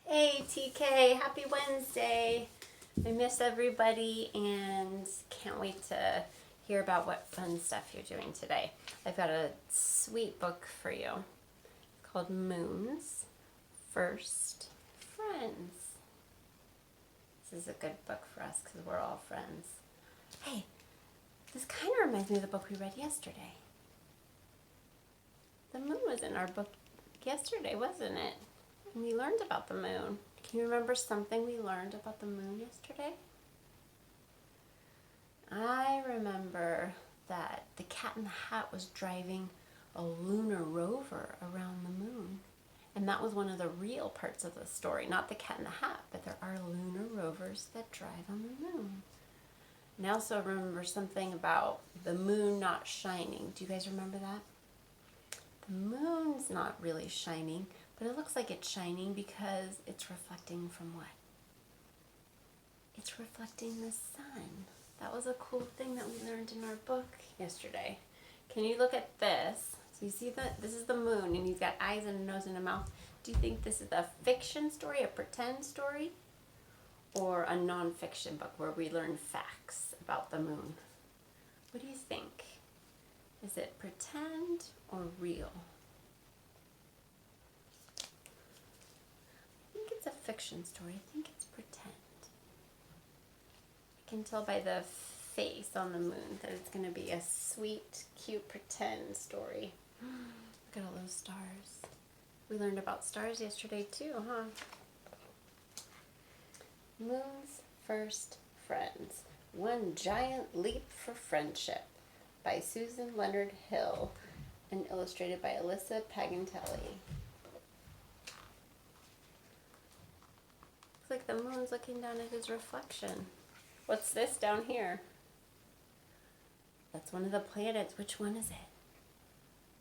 Hey TK, happy Wednesday. I miss everybody and can't wait to hear about what fun stuff you're doing today. I've got a sweet book for you called Moon's First Friends. This is a good book for us because we're all friends. Hey, this kind of reminds me of the book we read yesterday. The moon was in our book yesterday, wasn't it? And we learned about the moon. Can you remember something we learned about the moon yesterday? I remember that the Cat in the Hat was driving a lunar rover around the moon. And that was one of the real parts of the story. Not the Cat in the Hat, but there are lunar rovers that drive on the moon. And I also remember something about the moon not shining. Do you guys remember that? The moon's not really shining, but it looks like it's shining because it's reflecting from what? It's reflecting the sun. That was a cool thing that we learned in our book yesterday. Can you look at this? So you see that this is the moon and he's got eyes and a nose and a mouth. Do you think this is a fiction story, a pretend story, or a non-fiction book where we learn facts about the moon? What do you think? Is it pretend or real? I think it's a fiction story. I think it's pretend. I can tell by the face on the moon that it's going to be a sweet, cute pretend story. Look at all those stars. We learned about stars yesterday too, huh? Moon's First Friends. One Giant Leap for Friendship by Susan Leonard Hill and illustrated by Alyssa Pagantelli. Looks like the moon's looking down at his reflection. What's this down here? That's one of the planets. Which one is it?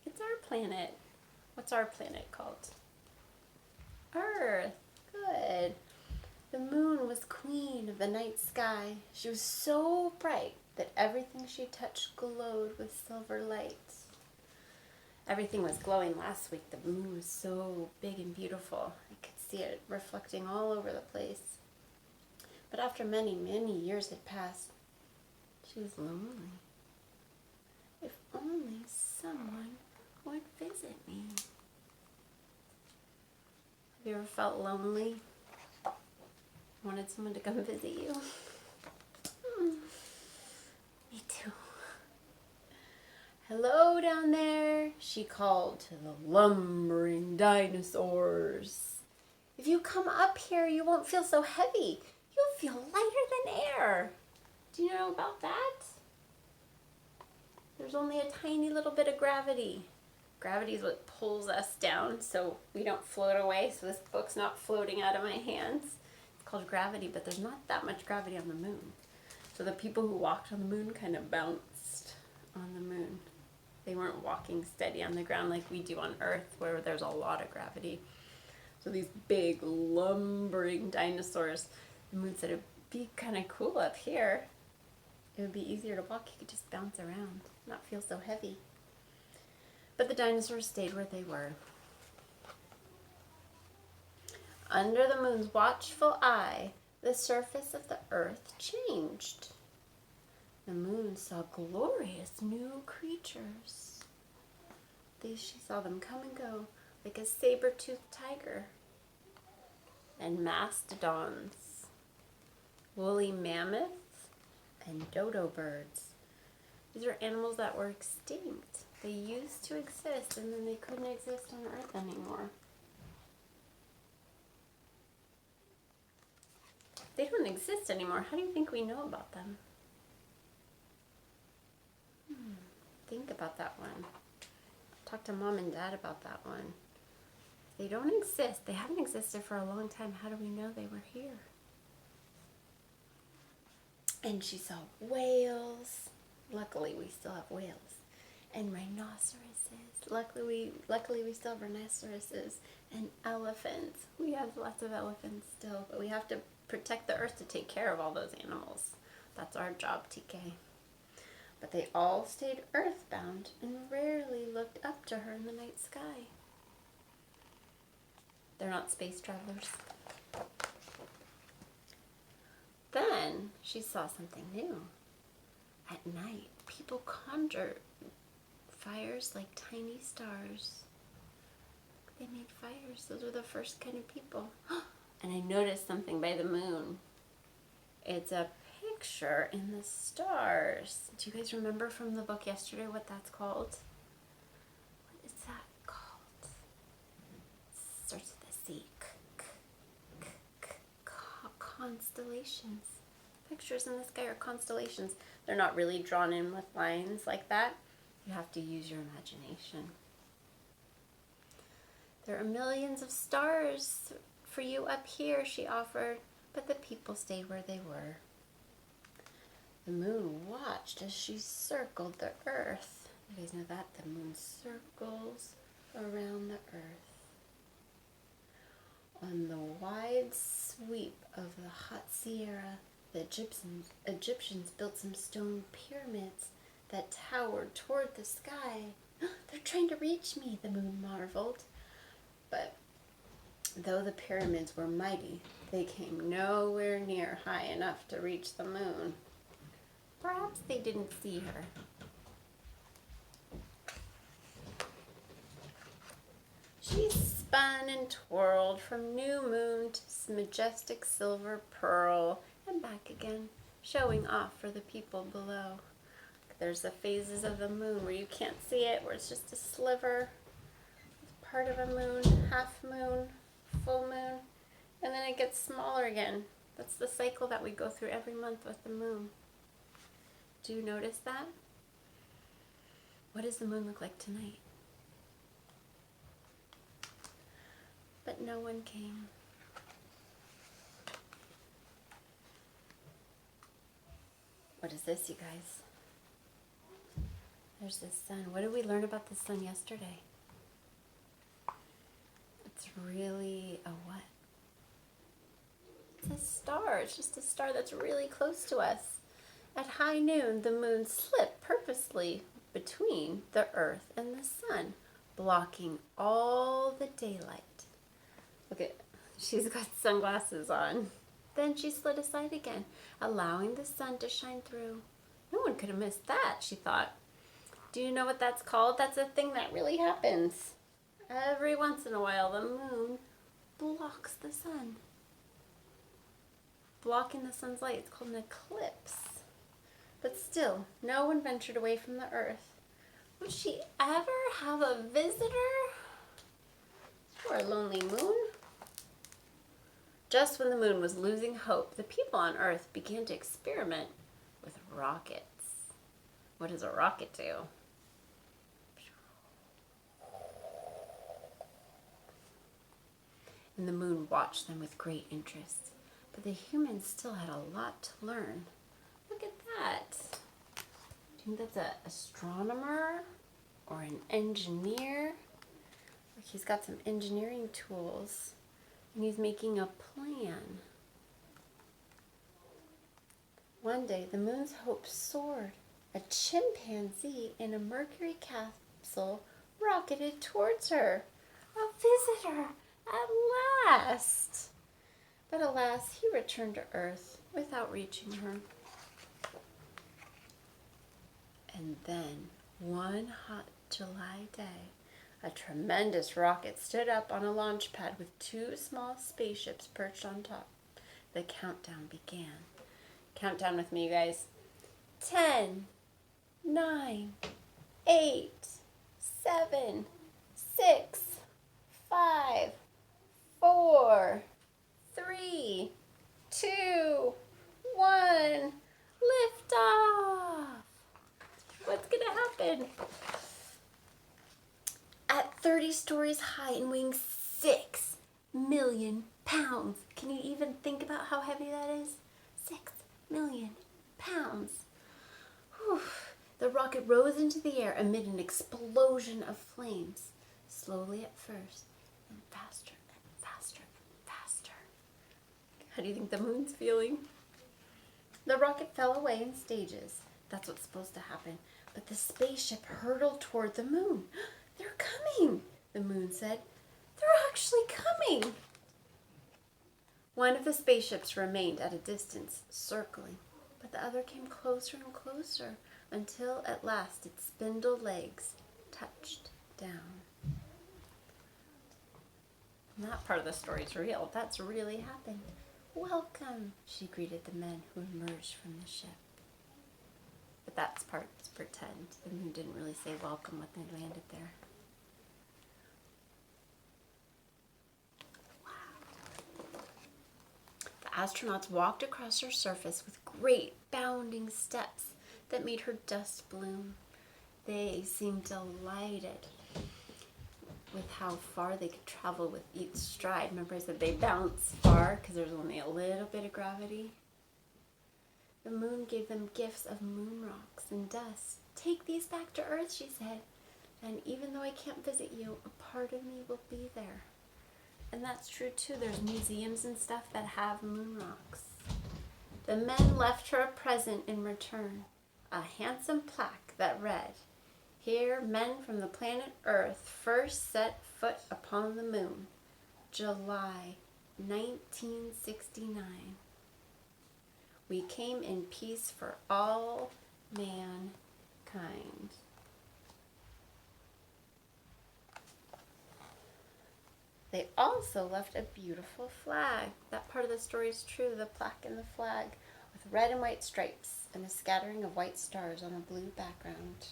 It's our planet. What's our planet called? Earth. Good. The moon was queen of the night sky. She was so bright that everything she touched glowed with silver light. Everything was glowing last week. The moon was so big and beautiful. I could see it reflecting all over the place. But after many, many years had passed, she was lonely. If only someone would visit me. Have you ever felt lonely? Wanted someone to come visit you? Me too. Hello down there, she called to the lumbering dinosaurs. If you come up here, you won't feel so heavy. You'll feel lighter than air. Do you know about that? There's only a tiny little bit of gravity. Gravity is what pulls us down so we don't float away. So this book's not floating out of my hands. It's called gravity, but there's not that much gravity on the moon. So the people who walked on the moon kind of bounced on the moon. They weren't walking steady on the ground like we do on Earth, where there's a lot of gravity. So these big lumbering dinosaurs, the moon said it'd be kind of cool up here. It would be easier to walk. You could just bounce around, not feel so heavy. But the dinosaurs stayed where they were. Under the moon's watchful eye, the surface of the earth changed. The moon saw glorious new creatures. She saw them come and go like a saber-toothed tiger. And mastodons, woolly mammoths, and dodo birds. These are animals that were extinct. They used to exist and then they couldn't exist on Earth anymore. They don't exist anymore. How do you think we know about them? Think about that one. Talk to Mom and Dad about that one. They don't exist. They haven't existed for a long time. How do we know they were here? And she saw whales. Luckily, we still have whales. And rhinoceroses. Luckily, we still have rhinoceroses. And elephants. We have lots of elephants still, but we have to protect the earth to take care of all those animals. That's our job, TK. But they all stayed earthbound and rarely looked up to her in the night sky. They're not space travelers. she saw something new. At night, people conjure fires like tiny stars. They made fires. Those were the first kind of people. And I noticed something by the moon. It's a picture in the stars. Do you guys remember from the book yesterday what that's called? What is that called? It starts with a C. Constellations. Pictures in the sky are constellations. They're not really drawn in with lines like that. You have to use your imagination. There are millions of stars for you up here, she offered, but the people stayed where they were. The moon watched as she circled the earth. You guys know that? The moon circles around the earth. On the wide sweep of the hot Sierra, the Egyptians built some stone pyramids that towered toward the sky. They're trying to reach me, the moon marveled. But though the pyramids were mighty, they came nowhere near high enough to reach the moon. Perhaps they didn't see her. She spun and twirled from new moon to majestic silver pearl and back again, showing off for the people below. There's the phases of the moon where you can't see it, where it's just a sliver, part of a moon, half moon, full moon, and then it gets smaller again. That's the cycle that we go through every month with the moon. Do you notice that? What does the moon look like tonight? But no one came. What is this, you guys? There's the sun. What did we learn about the sun yesterday? It's really a what? It's a star. It's just a star that's really close to us. At high noon, the moon slipped purposely between the earth and the sun, blocking all the daylight. Look at, she's got sunglasses on. Then she slid aside again, allowing the sun to shine through. No one could have missed that, she thought. Do you know what that's called? That's a thing that really happens. Every once in a while, the moon blocks the sun. Blocking the sun's light, it's called an eclipse. But still, no one ventured away from the earth. Would she ever have a visitor? Or a lonely moon? Just when the moon was losing hope, the people on Earth began to experiment with rockets. What does a rocket do? And the moon watched them with great interest. But the humans still had a lot to learn. Look at that. Do you think that's an astronomer or an engineer? Look, he's got some engineering tools. And he's making a plan. One day, the moon's hope soared. A chimpanzee in a mercury capsule rocketed towards her. A visitor, at last! But alas, he returned to Earth without reaching her. And then, one hot July day, a tremendous rocket stood up on a launch pad with two small spaceships perched on top. The countdown began. Countdown with me, you guys. 10, 9, 8, 7, 6, 5, 4, 3, 2, 1. Lift off! What's gonna happen? At 30 stories high and weighing 6 million pounds. Can you even think about how heavy that is? 6 million pounds. Whew. The rocket rose into the air amid an explosion of flames. Slowly at first, and faster and faster and faster. How do you think the moon's feeling? The rocket fell away in stages. That's what's supposed to happen. But the spaceship hurtled toward the moon. They're coming, the moon said. They're actually coming. One of the spaceships remained at a distance, circling. but the other came closer and closer until at last its spindle legs touched down. And that part of the story is real. That's really happened. Welcome, she greeted the men who emerged from the ship. But that's part's pretend. The moon didn't really say welcome when they landed there. Wow. The astronauts walked across her surface with great bounding steps that made her dust bloom. They seemed delighted with how far they could travel with each stride. Remember I said they bounce far because there's only a little bit of gravity? The moon gave them gifts of moon rocks and dust. Take these back to Earth, she said, and even though I can't visit you, a part of me will be there. And that's true too. There's museums and stuff that have moon rocks. The men left her a present in return, a handsome plaque that read, "Here men from the planet Earth first set foot upon the moon, July 1969. We came in peace for all mankind." They also left a beautiful flag. That part of the story is true, the plaque and the flag, with red and white stripes and a scattering of white stars on a blue background.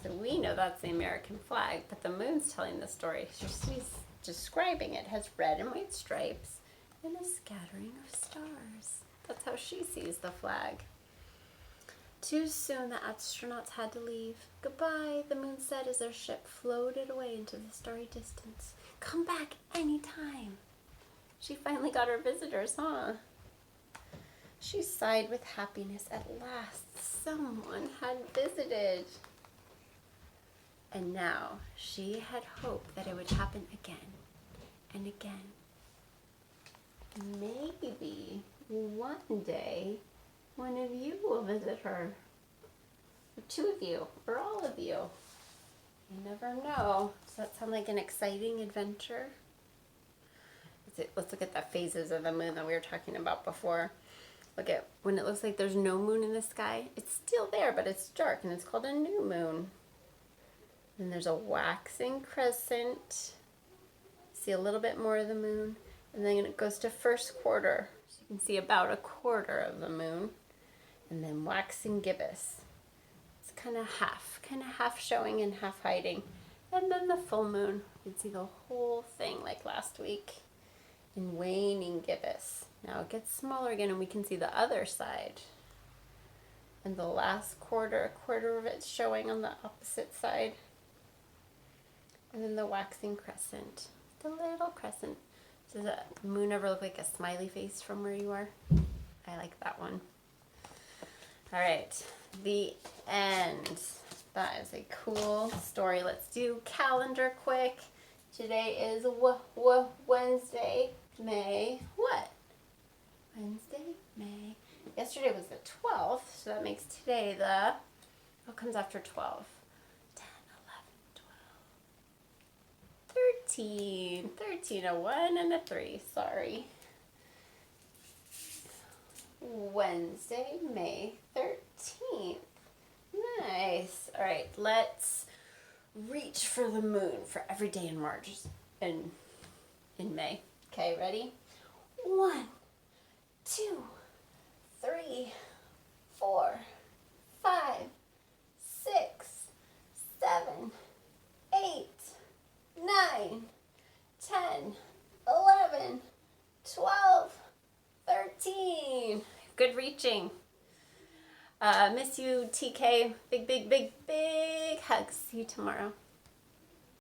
So we know that's the American flag, but the moon's telling the story. She's describing it. It has red and white stripes and a scattering of stars. That's how she sees the flag. Too soon the astronauts had to leave. Goodbye, the moon said as their ship floated away into the starry distance. Come back anytime. She finally got her visitors, huh? She sighed with happiness. At last, someone had visited. And now she had hoped that it would happen again and again. Maybe one day one of you will visit her. Or two of you, or all of you. You never know. Does that sound like an exciting adventure? Let's look at the phases of the moon that we were talking about before. Look at when it looks like there's no moon in the sky. It's still there, but it's dark, and it's called a new moon. Then there's a waxing crescent. See a little bit more of the moon. And then it goes to first quarter. So you can see about a quarter of the moon. And then waxing gibbous. It's kind of half showing and half hiding. And then the full moon. You can see the whole thing like last week. And waning gibbous. Now it gets smaller again and we can see the other side. And the last quarter, a quarter of it's showing on the opposite side. And then the waxing crescent, the little crescent. Does the moon ever look like a smiley face from where you are? I like that one. All right, the end. That is a cool story. Let's do calendar quick. Today is Wednesday, May what? Wednesday, May. Yesterday was the 12th, so that makes today the, what comes after 12? 10, 11, 12, 13, a 1 and a 3, sorry. Wednesday, May 13th. Nice. All right, let's reach for the moon for every day in March and in May. Okay, ready? 1, 2, 3, 4, 5, 6, 7, 8, 9, 10, 11, 12, 13. Good reaching. Miss you, TK. Big hugs. See you tomorrow.